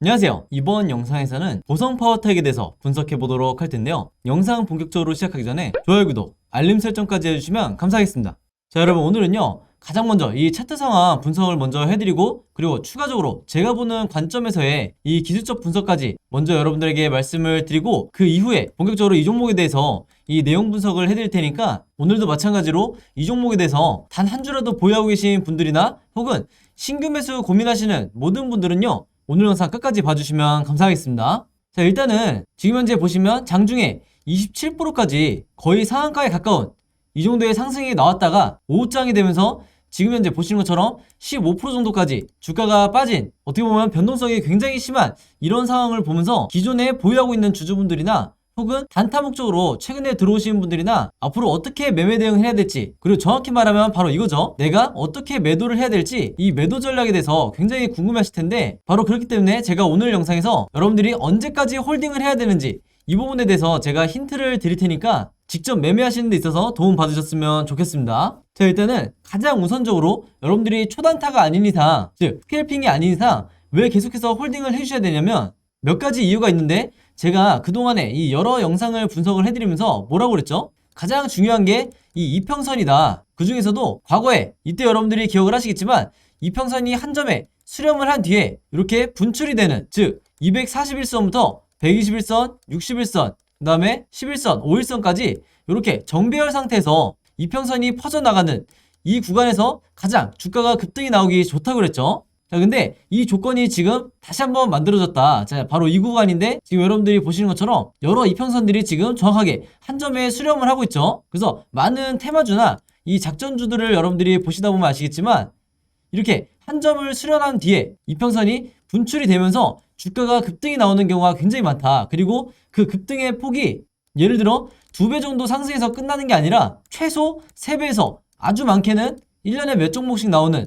안녕하세요. 이번 영상에서는 보성 파워텍에 대해서 분석해 보도록 할 텐데요. 영상 본격적으로 시작하기 전에 좋아요, 구독, 알림 설정까지 해주시면 감사하겠습니다. 자, 여러분, 오늘은요 가장 먼저 이 차트 상황 분석을 먼저 해드리고, 그리고 추가적으로 제가 보는 관점에서의 이 기술적 분석까지 먼저 여러분들에게 말씀을 드리고, 그 이후에 본격적으로 이 종목에 대해서 이 내용 분석을 해드릴 테니까, 오늘도 마찬가지로 이 종목에 대해서 단 한 주라도 보유하고 계신 분들이나 혹은 신규 매수 고민하시는 모든 분들은요 오늘 영상 끝까지 봐주시면 감사하겠습니다. 자, 일단은 지금 현재 보시면 장중에 27%까지 거의 상한가에 가까운 이 정도의 상승이 나왔다가 오후장이 되면서 지금 현재 보시는 것처럼 15% 정도까지 주가가 빠진, 어떻게 보면 변동성이 굉장히 심한 이런 상황을 보면서 기존에 보유하고 있는 주주분들이나 혹은 단타 목적으로 최근에 들어오신 분들이나 앞으로 어떻게 매매 대응을 해야 될지, 그리고 정확히 말하면 바로 이거죠. 내가 어떻게 매도를 해야 될지, 이 매도 전략에 대해서 굉장히 궁금하실 텐데, 바로 그렇기 때문에 제가 오늘 영상에서 여러분들이 언제까지 홀딩을 해야 되는지 이 부분에 대해서 제가 힌트를 드릴 테니까 직접 매매하시는 데 있어서 도움 받으셨으면 좋겠습니다. 자, 일단은 가장 우선적으로 여러분들이 초단타가 아닌 이상, 즉 스캘핑이 아닌 이상 왜 계속해서 홀딩을 해주셔야 되냐면 몇 가지 이유가 있는데, 제가 그동안에 이 여러 영상을 분석을 해드리면서 뭐라고 그랬죠? 가장 중요한 게 이 이평선이다. 그 중에서도 과거에 이때 여러분들이 기억을 하시겠지만 이평선이 한 점에 수렴을 한 뒤에 이렇게 분출이 되는, 즉 241선부터 121선, 61선, 그 다음에 11선, 5일선까지 이렇게 정배열 상태에서 이평선이 퍼져나가는 이 구간에서 가장 주가가 급등이 나오기 좋다고 그랬죠. 자, 근데 이 조건이 지금 다시 한번 만들어졌다. 자, 바로 이 구간인데, 지금 여러분들이 보시는 것처럼 여러 이평선들이 지금 정확하게 한 점에 수렴을 하고 있죠. 그래서 많은 테마주나 이 작전주들을 여러분들이 보시다 보면 아시겠지만 이렇게 한 점을 수렴한 뒤에 이평선이 분출이 되면서 주가가 급등이 나오는 경우가 굉장히 많다. 그리고 그 급등의 폭이 예를 들어 2배 정도 상승해서 끝나는 게 아니라 최소 3배에서 아주 많게는 1년에 몇 종목씩 나오는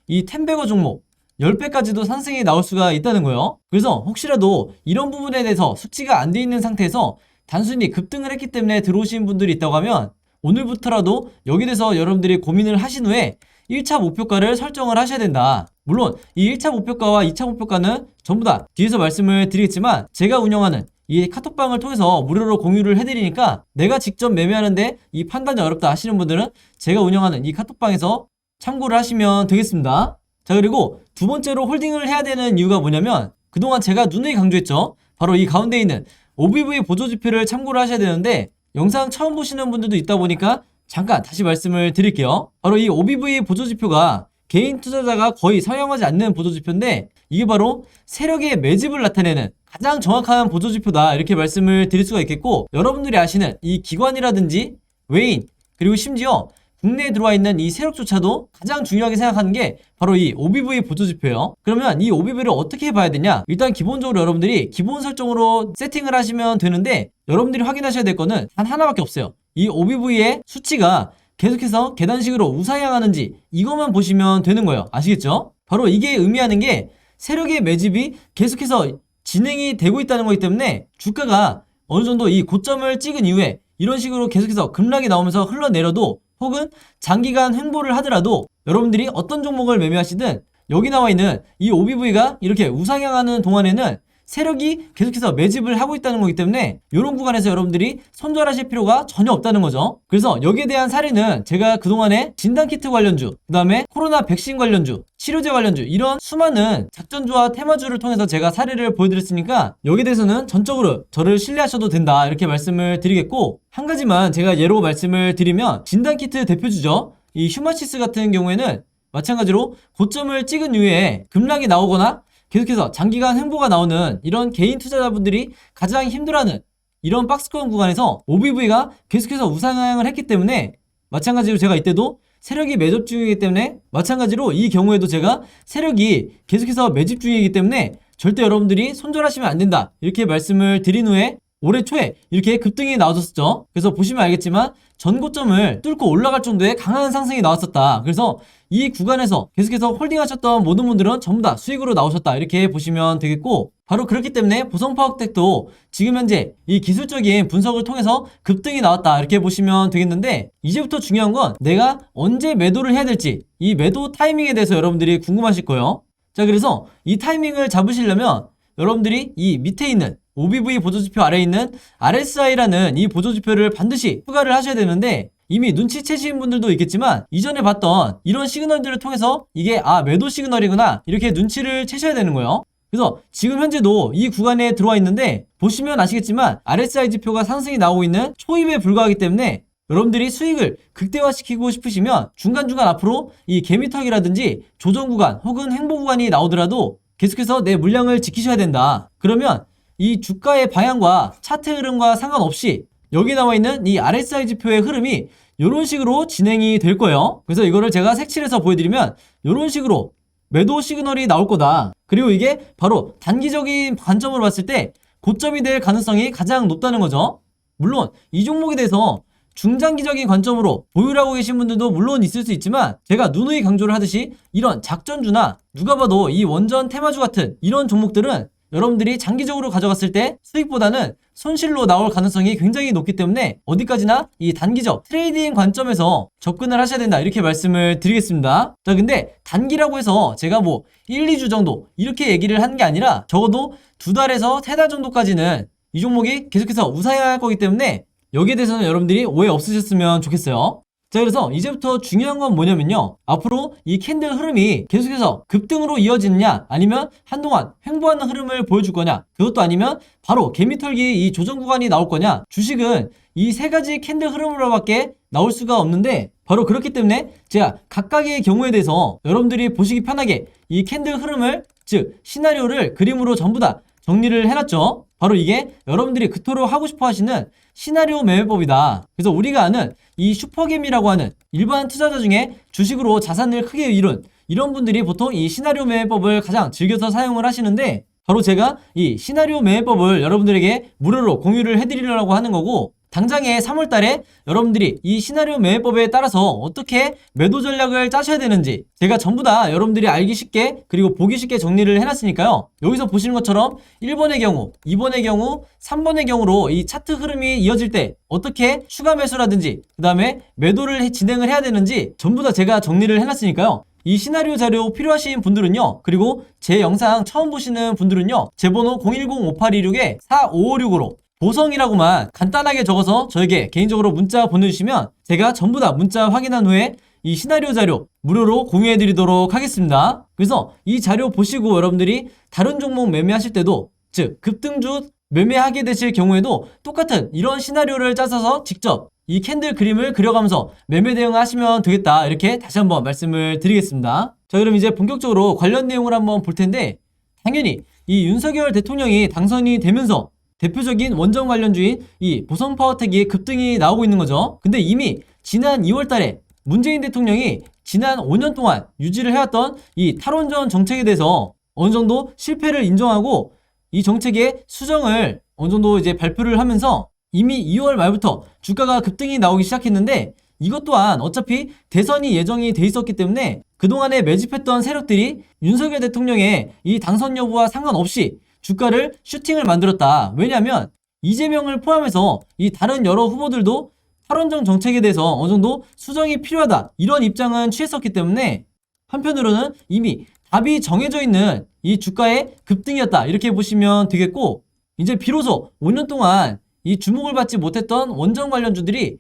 이 텐베거 종목 10배까지도 상승이 나올 수가 있다는 거예요. 그래서 혹시라도 이런 부분에 대해서 숙지가 안 돼 있는 상태에서 단순히 급등을 했기 때문에 들어오신 분들이 있다고 하면, 오늘부터라도 여기에 대해서 여러분들이 고민을 하신 후에 1차 목표가를 설정을 하셔야 된다. 물론 이 1차 목표가와 2차 목표가는 전부 다 뒤에서 말씀을 드리겠지만, 제가 운영하는 이 카톡방을 통해서 무료로 공유를 해드리니까 내가 직접 매매하는데 이 판단이 어렵다 하시는 분들은 제가 운영하는 이 카톡방에서 참고를 하시면 되겠습니다. 자, 그리고 두 번째로 홀딩을 해야 되는 이유가 뭐냐면, 그동안 제가 누누이 강조했죠. 바로 이 가운데 있는 OBV 보조지표를 참고를 하셔야 되는데, 영상 처음 보시는 분들도 있다 보니까 잠깐 다시 말씀을 드릴게요. 바로 이 OBV 보조지표가 개인 투자자가 거의 사용하지 않는 보조지표인데, 이게 바로 세력의 매집을 나타내는 가장 정확한 보조지표다, 이렇게 말씀을 드릴 수가 있겠고, 여러분들이 아시는 이 기관이라든지 외인, 그리고 심지어 국내에 들어와 있는 이 세력조차도 가장 중요하게 생각하는 게 바로 이 OBV 보조지표예요. 그러면 이 OBV를 어떻게 봐야 되냐? 일단 기본적으로 여러분들이 기본 설정으로 세팅을 하시면 되는데, 여러분들이 확인하셔야 될 거는 단 하나밖에 없어요. 이 OBV의 수치가 계속해서 계단식으로 우상향하는지 이것만 보시면 되는 거예요. 아시겠죠? 바로 이게 의미하는 게 세력의 매집이 계속해서 진행이 되고 있다는 거기 때문에 주가가 어느 정도 이 고점을 찍은 이후에 이런 식으로 계속해서 급락이 나오면서 흘러내려도, 혹은 장기간 횡보를 하더라도 여러분들이 어떤 종목을 매매하시든 여기 나와 있는 이 OBV가 이렇게 우상향하는 동안에는 세력이 계속해서 매집을 하고 있다는 거기 때문에 이런 구간에서 여러분들이 손절하실 필요가 전혀 없다는 거죠. 그래서 여기에 대한 사례는 제가 그동안에 진단키트 관련주, 그 다음에 코로나 백신 관련주, 치료제 관련주, 이런 수많은 작전주와 테마주를 통해서 제가 사례를 보여드렸으니까 여기에 대해서는 전적으로 저를 신뢰하셔도 된다, 이렇게 말씀을 드리겠고, 한 가지만 제가 예로 말씀을 드리면, 진단키트 대표주죠, 이 휴마시스 같은 경우에는 마찬가지로 고점을 찍은 이후에 급락이 나오거나 계속해서 장기간 횡보가 나오는 이런 개인 투자자분들이 가장 힘들어하는 이런 박스권 구간에서 OBV가 계속해서 우상향을 했기 때문에, 마찬가지로 제가 이때도 세력이 매집 중이기 때문에, 마찬가지로 이 경우에도 제가 세력이 계속해서 매집 중이기 때문에 절대 여러분들이 손절하시면 안 된다, 이렇게 말씀을 드린 후에 올해 초에 이렇게 급등이 나와줬었죠. 그래서 보시면 알겠지만 전고점을 뚫고 올라갈 정도의 강한 상승이 나왔었다. 그래서 이 구간에서 계속해서 홀딩하셨던 모든 분들은 전부 다 수익으로 나오셨다, 이렇게 보시면 되겠고, 바로 그렇기 때문에 보성파워텍도 지금 현재 이 기술적인 분석을 통해서 급등이 나왔다, 이렇게 보시면 되겠는데, 이제부터 중요한 건 내가 언제 매도를 해야 될지, 이 매도 타이밍에 대해서 여러분들이 궁금하실 거예요. 자, 그래서 이 타이밍을 잡으시려면 여러분들이 이 밑에 있는 OBV 보조지표 아래에 있는 RSI라는 이 보조지표를 반드시 추가를 하셔야 되는데, 이미 눈치채신 분들도 있겠지만 이전에 봤던 이런 시그널들을 통해서 이게 매도 시그널이구나 이렇게 눈치를 채셔야 되는 거예요. 그래서 지금 현재도 이 구간에 들어와 있는데 보시면 아시겠지만 RSI 지표가 상승이 나오고 있는 초입에 불과하기 때문에 여러분들이 수익을 극대화시키고 싶으시면 중간중간 앞으로 이 개미턱이라든지 조정 구간 혹은 횡보 구간이 나오더라도 계속해서 내 물량을 지키셔야 된다. 그러면 이 주가의 방향과 차트 흐름과 상관없이 여기 나와 있는 이 RSI 지표의 흐름이 이런 식으로 진행이 될 거예요. 그래서 이거를 제가 색칠해서 보여드리면 이런 식으로 매도 시그널이 나올 거다. 그리고 이게 바로 단기적인 관점으로 봤을 때 고점이 될 가능성이 가장 높다는 거죠. 물론 이 종목에 대해서 중장기적인 관점으로 보유를 하고 계신 분들도 물론 있을 수 있지만, 제가 누누이 강조를 하듯이 이런 작전주나 누가 봐도 이 원전 테마주 같은 이런 종목들은 여러분들이 장기적으로 가져갔을 때 수익보다는 손실로 나올 가능성이 굉장히 높기 때문에 어디까지나 이 단기적 트레이딩 관점에서 접근을 하셔야 된다 이렇게 말씀을 드리겠습니다. 자, 근데 단기라고 해서 제가 뭐 1, 2주 정도 이렇게 얘기를 하는 게 아니라 적어도 2달에서 3달 정도까지는 이 종목이 계속해서 우상향할 거기 때문에 여기에 대해서는 여러분들이 오해 없으셨으면 좋겠어요. 자, 그래서 이제부터 중요한 건 뭐냐면요, 앞으로 이 캔들 흐름이 계속해서 급등으로 이어지느냐 아니면 한동안 횡보하는 흐름을 보여줄 거냐, 그것도 아니면 바로 개미털기 이 조정 구간이 나올 거냐, 주식은 이 세 가지 캔들 흐름으로밖에 나올 수가 없는데, 바로 그렇기 때문에 제가 각각의 경우에 대해서 여러분들이 보시기 편하게 이 캔들 흐름을, 즉 시나리오를 그림으로 전부 다 정리를 해놨죠. 바로 이게 여러분들이 그토록 하고 싶어 하시는 시나리오 매매법이다. 그래서 우리가 아는 이 슈퍼겜이라고 하는 일반 투자자 중에 주식으로 자산을 크게 이룬 이런 분들이 보통 이 시나리오 매매법을 가장 즐겨서 사용을 하시는데, 바로 제가 이 시나리오 매매법을 여러분들에게 무료로 공유를 해드리려고 하는 거고, 당장에 3월 달에 여러분들이 이 시나리오 매매법에 따라서 어떻게 매도 전략을 짜셔야 되는지 제가 전부 다 여러분들이 알기 쉽게 그리고 보기 쉽게 정리를 해놨으니까요. 여기서 보시는 것처럼 1번의 경우, 2번의 경우, 3번의 경우로 이 차트 흐름이 이어질 때 어떻게 추가 매수라든지 그 다음에 매도를 진행을 해야 되는지 전부 다 제가 정리를 해놨으니까요. 이 시나리오 자료 필요하신 분들은요, 그리고 제 영상 처음 보시는 분들은요, 제 번호 010-5826-4556으로 보성이라고만 간단하게 적어서 저에게 개인적으로 문자 보내주시면 제가 전부 다 문자 확인한 후에 이 시나리오 자료 무료로 공유해드리도록 하겠습니다. 그래서 이 자료 보시고 여러분들이 다른 종목 매매하실 때도, 즉 급등주 매매하게 되실 경우에도 똑같은 이런 시나리오를 짜서 직접 이 캔들 그림을 그려가면서 매매 대응을 하시면 되겠다, 이렇게 다시 한번 말씀을 드리겠습니다. 자, 그럼 이제 본격적으로 관련 내용을 한번 볼 텐데, 당연히 이 윤석열 대통령이 당선이 되면서 대표적인 원전 관련주인 이 보성파워텍이 급등이 나오고 있는 거죠. 근데 이미 지난 2월 달에 문재인 대통령이 지난 5년 동안 유지를 해왔던 이 탈원전 정책에 대해서 어느 정도 실패를 인정하고 이 정책의 수정을 어느 정도 이제 발표를 하면서 이미 2월 말부터 주가가 급등이 나오기 시작했는데, 이것 또한 어차피 대선이 예정이 돼 있었기 때문에 그동안에 매집했던 세력들이 윤석열 대통령의 이 당선 여부와 상관없이 주가를 슈팅을 만들었다. 왜냐하면 이재명을 포함해서 이 다른 여러 후보들도 탈원전 정책에 대해서 어느 정도 수정이 필요하다, 이런 입장은 취했었기 때문에 한편으로는 이미 답이 정해져 있는 이 주가의 급등이었다, 이렇게 보시면 되겠고, 이제 비로소 5년 동안 이 주목을 받지 못했던 원전 관련주들이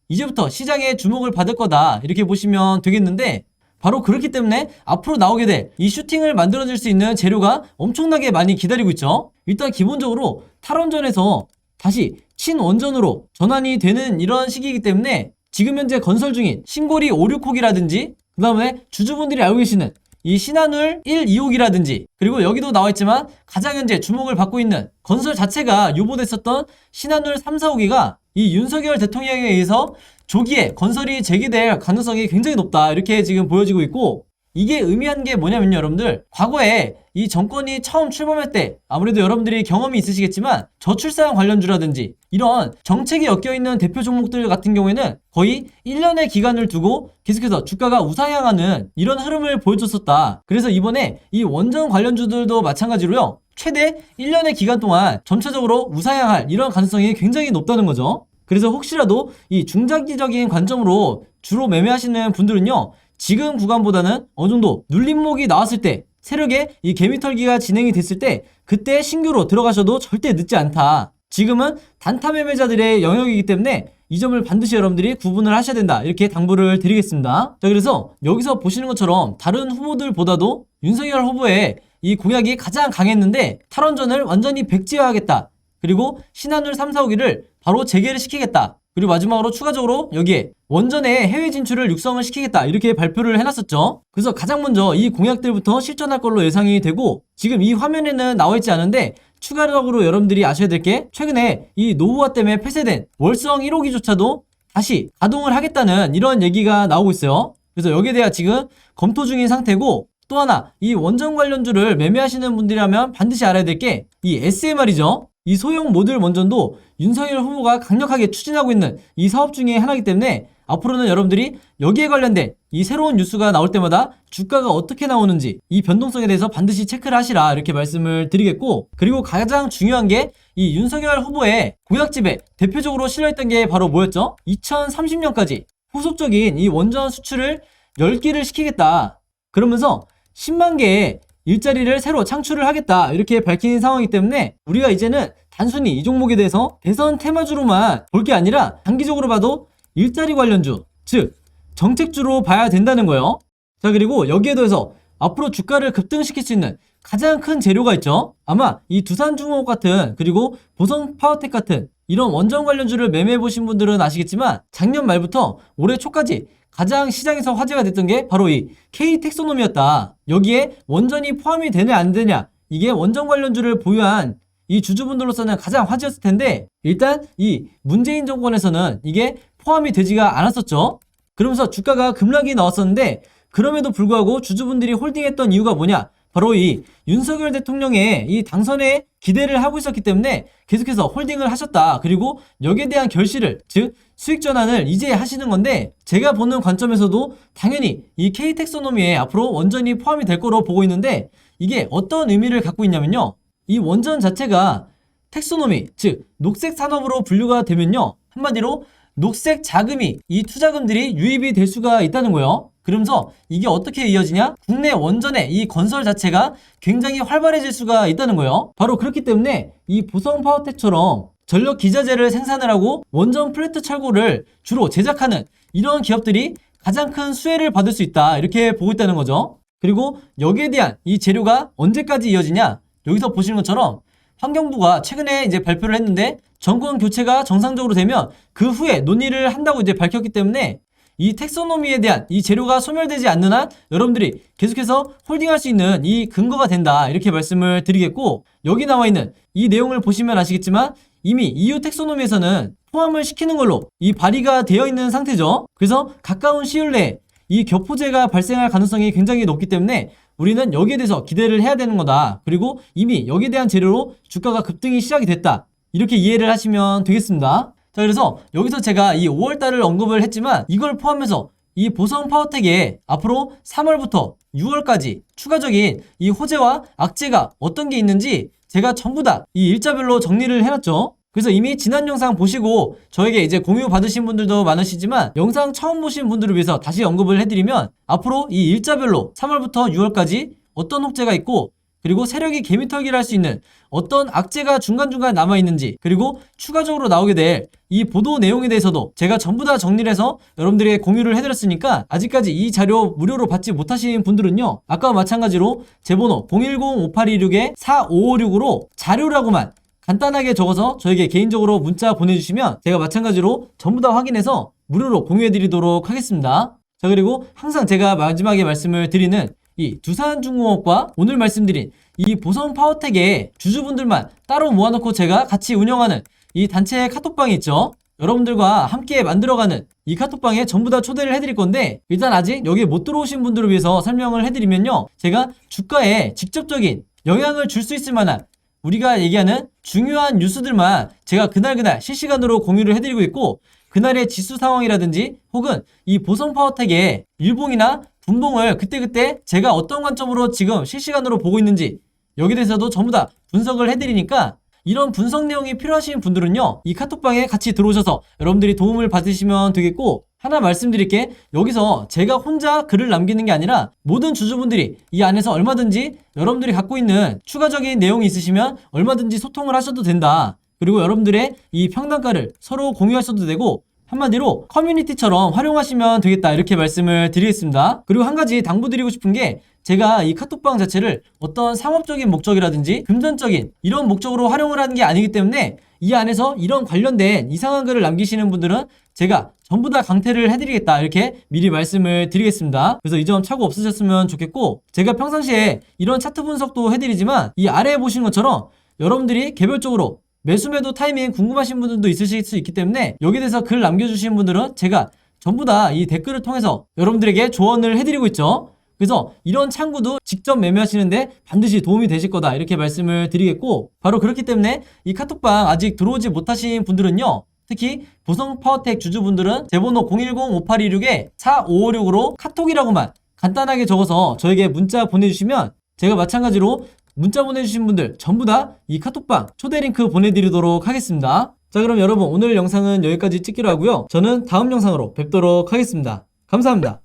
이제부터 시장에 주목을 받을 거다, 이렇게 보시면 되겠는데, 바로 그렇기 때문에 앞으로 나오게 될 이 슈팅을 만들어줄 수 있는 재료가 엄청나게 많이 기다리고 있죠. 일단 기본적으로 탈원전에서 다시 친원전으로 전환이 되는 이런 시기이기 때문에 지금 현재 건설 중인 신고리 5, 6호기라든지 그 다음에 주주분들이 알고 계시는 이 신한울 1, 2호기라든지, 그리고 여기도 나와있지만 가장 현재 주목을 받고 있는 건설 자체가 유보됐었던 신한울 3, 4호기가 이 윤석열 대통령에 의해서 조기에 건설이 재개될 가능성이 굉장히 높다, 이렇게 지금 보여지고 있고, 이게 의미하는 게 뭐냐면요, 여러분들 과거에 이 정권이 처음 출범할 때 아무래도 여러분들이 경험이 있으시겠지만 저출산 관련주라든지 이런 정책이 엮여있는 대표 종목들 같은 경우에는 거의 1년의 기간을 두고 계속해서 주가가 우상향하는 이런 흐름을 보여줬었다. 그래서 이번에 이 원전 관련주들도 마찬가지로요, 최대 1년의 기간 동안 전체적으로 우상향할 이런 가능성이 굉장히 높다는 거죠. 그래서 혹시라도 이 중장기적인 관점으로 주로 매매하시는 분들은요, 지금 구간보다는 어느 정도 눌림목이 나왔을 때 세력의 이 개미털기가 진행이 됐을 때 그때 신규로 들어가셔도 절대 늦지 않다. 지금은 단타 매매자들의 영역이기 때문에 이 점을 반드시 여러분들이 구분을 하셔야 된다. 이렇게 당부를 드리겠습니다. 자, 그래서 여기서 보시는 것처럼 다른 후보들보다도 윤석열 후보의 이 공약이 가장 강했는데 탈원전을 완전히 백지화하겠다. 그리고 신한울 3, 4호기를 바로 재개를 시키겠다. 그리고 마지막으로 추가적으로 여기에 원전의 해외 진출을 육성을 시키겠다. 이렇게 발표를 해놨었죠. 그래서 가장 먼저 이 공약들부터 실천할 걸로 예상이 되고 지금 이 화면에는 나와 있지 않은데 추가적으로 여러분들이 아셔야 될 게 최근에 이 노후화 때문에 폐쇄된 월성 1호기조차도 다시 가동을 하겠다는 이런 얘기가 나오고 있어요. 그래서 여기에 대해 지금 검토 중인 상태고 또 하나 이 원전 관련주를 매매하시는 분들이라면 반드시 알아야 될 게 이 SMR이죠. 이 소형 모듈 원전도 윤석열 후보가 강력하게 추진하고 있는 이 사업 중에 하나이기 때문에 앞으로는 여러분들이 여기에 관련된 이 새로운 뉴스가 나올 때마다 주가가 어떻게 나오는지 이 변동성에 대해서 반드시 체크를 하시라 이렇게 말씀을 드리겠고 그리고 가장 중요한 게 이 윤석열 후보의 공약집에 대표적으로 실려있던 게 바로 뭐였죠? 2030년까지 후속적인 이 원전 수출을 10기를 시키겠다. 그러면서 10만 개의 일자리를 새로 창출을 하겠다 이렇게 밝힌 상황이기 때문에 우리가 이제는 단순히 이 종목에 대해서 대선 테마주로만 볼 게 아니라 단기적으로 봐도 일자리 관련주, 즉 정책주로 봐야 된다는 거예요. 자, 그리고 여기에 더해서 앞으로 주가를 급등시킬 수 있는 가장 큰 재료가 있죠. 아마 이 두산중공업 같은 그리고 보성파워텍 같은 이런 원전 관련주를 매매해 보신 분들은 아시겠지만 작년 말부터 올해 초까지 가장 시장에서 화제가 됐던 게 바로 이 K텍소노미였다. 여기에 원전이 포함이 되냐 안 되냐 이게 원전 관련주를 보유한 이 주주분들로서는 가장 화제였을 텐데 일단 이 문재인 정권에서는 이게 포함이 되지가 않았었죠. 그러면서 주가가 급락이 나왔었는데 그럼에도 불구하고 주주분들이 홀딩했던 이유가 뭐냐? 바로 이 윤석열 대통령의 이 당선에 기대를 하고 있었기 때문에 계속해서 홀딩을 하셨다. 그리고 여기에 대한 결실을 즉 수익 전환을 이제 하시는 건데 제가 보는 관점에서도 당연히 이 K텍소노미에 앞으로 원전이 포함이 될 거로 보고 있는데 이게 어떤 의미를 갖고 있냐면요. 이 원전 자체가 텍소노미 즉 녹색 산업으로 분류가 되면요. 한마디로 녹색 자금이 이 투자금들이 유입이 될 수가 있다는 거예요. 그러면서 이게 어떻게 이어지냐? 국내 원전의 이 건설 자체가 굉장히 활발해질 수가 있다는 거예요. 바로 그렇기 때문에 이 보성파워텍처럼 전력 기자재를 생산을 하고 원전 플랜트 철골을 주로 제작하는 이런 기업들이 가장 큰 수혜를 받을 수 있다. 이렇게 보고 있다는 거죠. 그리고 여기에 대한 이 재료가 언제까지 이어지냐? 여기서 보시는 것처럼 환경부가 최근에 이제 발표를 했는데 정권 교체가 정상적으로 되면 그 후에 논의를 한다고 이제 밝혔기 때문에 이 텍소노미에 대한 이 재료가 소멸되지 않는 한 여러분들이 계속해서 홀딩할 수 있는 이 근거가 된다. 이렇게 말씀을 드리겠고 여기 나와 있는 이 내용을 보시면 아시겠지만 이미 EU 텍소노미에서는 포함을 시키는 걸로 이 발의가 되어 있는 상태죠. 그래서 가까운 시일 내에 이 교포제가 발생할 가능성이 굉장히 높기 때문에 우리는 여기에 대해서 기대를 해야 되는 거다. 그리고 이미 여기에 대한 재료로 주가가 급등이 시작이 됐다. 이렇게 이해를 하시면 되겠습니다. 자, 그래서 여기서 제가 이 5월달을 언급을 했지만 이걸 포함해서 이 보성파워텍에 앞으로 3월부터 6월까지 추가적인 이 호재와 악재가 어떤 게 있는지 제가 전부 다 이 일자별로 정리를 해놨죠. 그래서 이미 지난 영상 보시고 저에게 이제 공유 받으신 분들도 많으시지만 영상 처음 보신 분들을 위해서 다시 언급을 해드리면 앞으로 이 일자별로 3월부터 6월까지 어떤 호재가 있고 그리고 세력이 개미털기를 할 수 있는 어떤 악재가 중간중간 남아있는지 그리고 추가적으로 나오게 될 이 보도 내용에 대해서도 제가 전부 다 정리를 해서 여러분들에게 공유를 해드렸으니까 아직까지 이 자료 무료로 받지 못하신 분들은요 아까와 마찬가지로 제 번호 010-5826-4556으로 자료라고만 간단하게 적어서 저에게 개인적으로 문자 보내주시면 제가 마찬가지로 전부 다 확인해서 무료로 공유해드리도록 하겠습니다. 자, 그리고 항상 제가 마지막에 말씀을 드리는 이 두산중공업과 오늘 말씀드린 이 보성파워텍의 주주분들만 따로 모아놓고 제가 같이 운영하는 이 단체 카톡방이 있죠. 여러분들과 함께 만들어가는 이 카톡방에 전부 다 초대를 해드릴 건데 일단 아직 여기에 못 들어오신 분들을 위해서 설명을 해드리면요. 제가 주가에 직접적인 영향을 줄 수 있을 만한 우리가 얘기하는 중요한 뉴스들만 제가 그날 실시간으로 공유를 해드리고 있고 그날의 지수 상황이라든지 혹은 이 보성파워텍의 일봉이나 분봉을 그때그때 제가 어떤 관점으로 지금 실시간으로 보고 있는지 여기에 대해서도 전부 다 분석을 해드리니까 이런 분석 내용이 필요하신 분들은요, 이 카톡방에 같이 들어오셔서 여러분들이 도움을 받으시면 되겠고, 하나 말씀드릴게. 여기서 제가 혼자 글을 남기는 게 아니라 모든 주주분들이 이 안에서 얼마든지 여러분들이 갖고 있는 추가적인 내용이 있으시면 얼마든지 소통을 하셔도 된다. 그리고 여러분들의 이 평단가를 서로 공유하셔도 되고, 한마디로 커뮤니티처럼 활용하시면 되겠다, 이렇게 말씀을 드리겠습니다. 그리고 한 가지 당부드리고 싶은 게, 제가 이 카톡방 자체를 어떤 상업적인 목적이라든지 금전적인 이런 목적으로 활용을 하는 게 아니기 때문에 이 안에서 이런 관련된 이상한 글을 남기시는 분들은 제가 전부 다 강퇴를 해드리겠다, 이렇게 미리 말씀을 드리겠습니다. 그래서 이 점 착오 없으셨으면 좋겠고, 제가 평상시에 이런 차트 분석도 해드리지만 이 아래에 보시는 것처럼 여러분들이 개별적으로 매수매도 타이밍 궁금하신 분들도 있으실 수 있기 때문에 여기에 대해서 글 남겨주신 분들은 제가 전부 다 이 댓글을 통해서 여러분들에게 조언을 해드리고 있죠. 그래서 이런 창구도 직접 매매하시는데 반드시 도움이 되실 거다, 이렇게 말씀을 드리겠고, 바로 그렇기 때문에 이 카톡방 아직 들어오지 못하신 분들은요, 특히 보성파워텍 주주분들은 제 번호 010-5826-4556으로 카톡이라고만 간단하게 적어서 저에게 문자 보내주시면 제가 마찬가지로 문자 보내주신 분들 전부 다 이 카톡방 초대 링크 보내드리도록 하겠습니다. 자, 그럼 여러분 오늘 영상은 여기까지 찍기로 하고요. 저는 다음 영상으로 뵙도록 하겠습니다. 감사합니다.